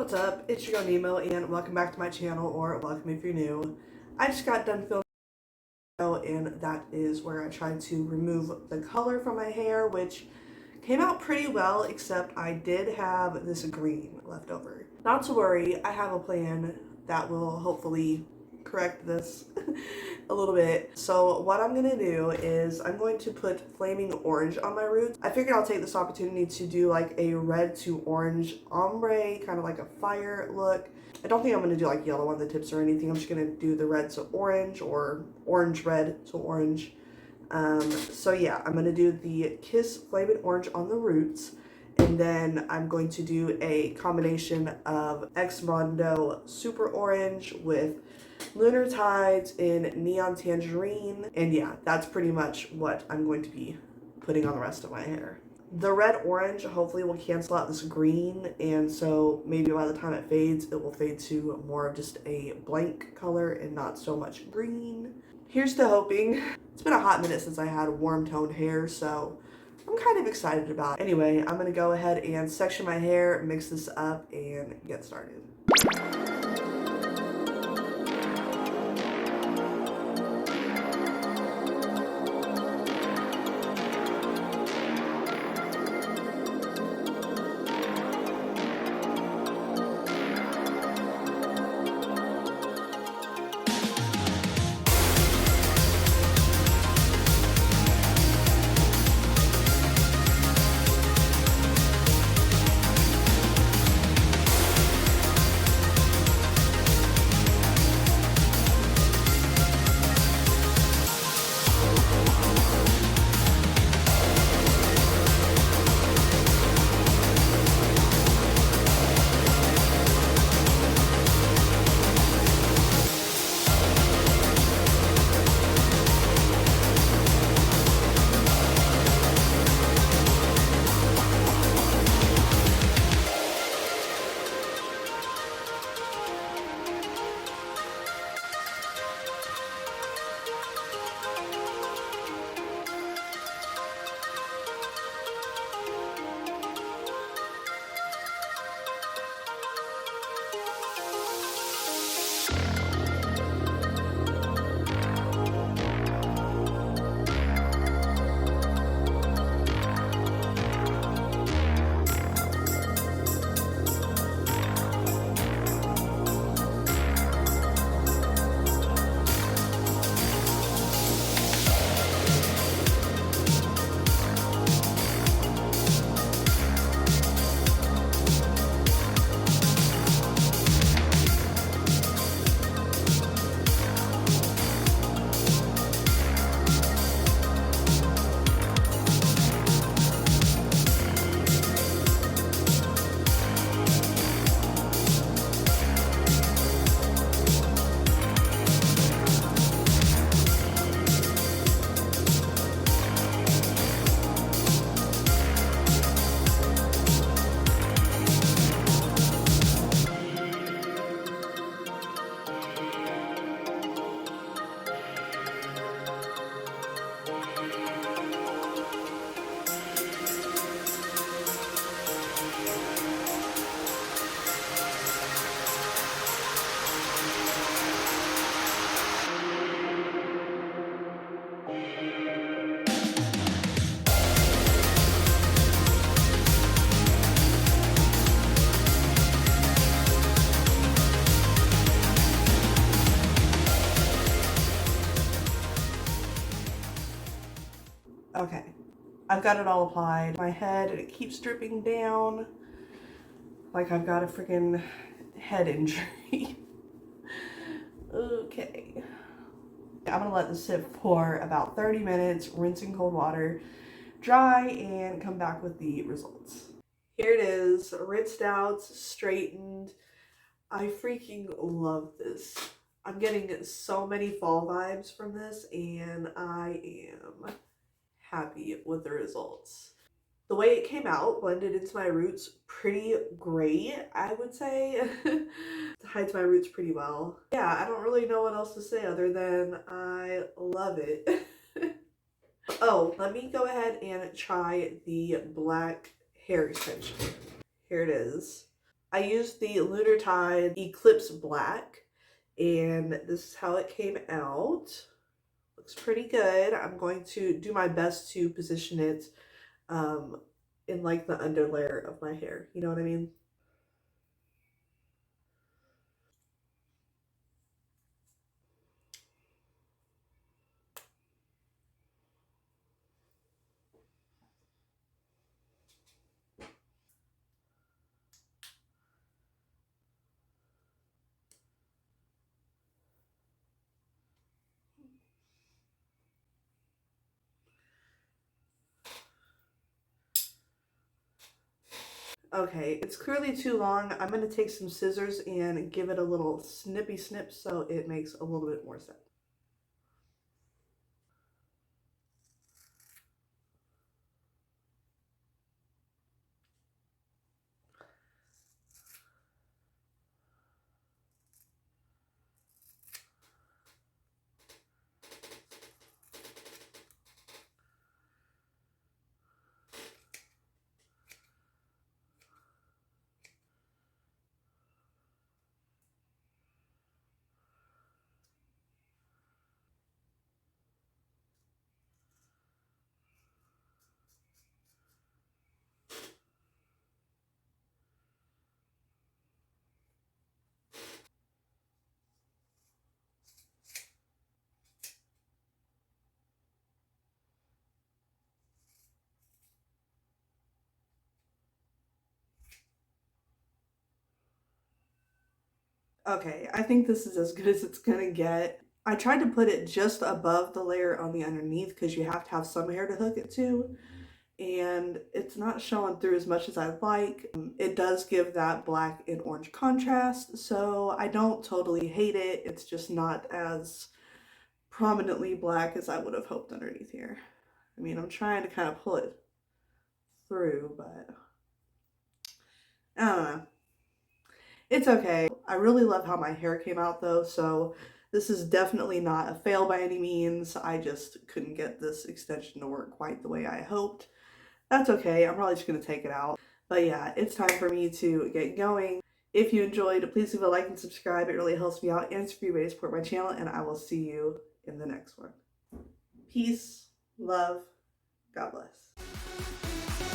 What's up? It's your girl Nemo and welcome back to my channel, or welcome if you're new. I just got done filming and that is where I tried to remove the color from my hair, which came out pretty well, except I did have this green left over. Not to worry, I have a plan that will hopefully correct this a little bit. So what I'm gonna do is I'm going to put flaming orange on my roots. I figured I'll take this opportunity to do like a red to orange ombre, kind of like a fire look. I don't think I'm gonna do like yellow on the tips or anything. I'm just gonna do the red to orange or orange red to orange. So yeah, I'm gonna do the Kiss Flaming Orange on the roots, and then I'm going to do a combination of X Mondo Super Orange with Lunar Tides in Neon Tangerine, and yeah, that's pretty much what I'm going to be putting on the rest of my hair. The red orange hopefully will cancel out this green, and so maybe by the time it fades, it will fade to more of just a blank color and not so much green. Here's to hoping. It's been a hot minute since I had warm toned hair, so I'm kind of excited about it. Anyway, I'm gonna go ahead and section my hair, mix this up, and get started. Okay, I've got it all applied. My head, and it keeps dripping down like I've got a freaking head injury. Okay. I'm gonna let this sit for about 30 minutes, rinse in cold water, dry, and come back with the results. Here it is, rinsed out, straightened. I freaking love this. I'm getting so many fall vibes from this, and I am happy with the results. The way it came out blended into my roots pretty great, I would say. It hides my roots pretty well. Yeah, I don't really know what else to say other than I love it. Oh, let me go ahead and try the black hair extension. Here it is. I used the Lunar Tide Eclipse Black, and this is how it came out. Looks pretty good. I'm going to do my best to position it um, in like the under layer of my hair. You know what I mean? Okay, it's clearly too long. I'm going to take some scissors and give it a little snippy snip so it makes a little bit more sense. Okay, I think this is as good as it's gonna get. I tried to put it just above the layer on the underneath because you have to have some hair to hook it to, and it's not showing through as much as I'd like. It does give that black and orange contrast, so I don't totally hate it. It's just not as prominently black as I would have hoped underneath here. I mean, I'm trying to kind of pull it through, but I don't know. It's okay. I really love how my hair came out though, so this is definitely not a fail by any means. I just couldn't get this extension to work quite the way I hoped. That's okay. I'm probably just going to take it out. But yeah, it's time for me to get going. If you enjoyed, please leave a like and subscribe. It really helps me out and it's a free way to support my channel, and I will see you in the next one. Peace, love, God bless.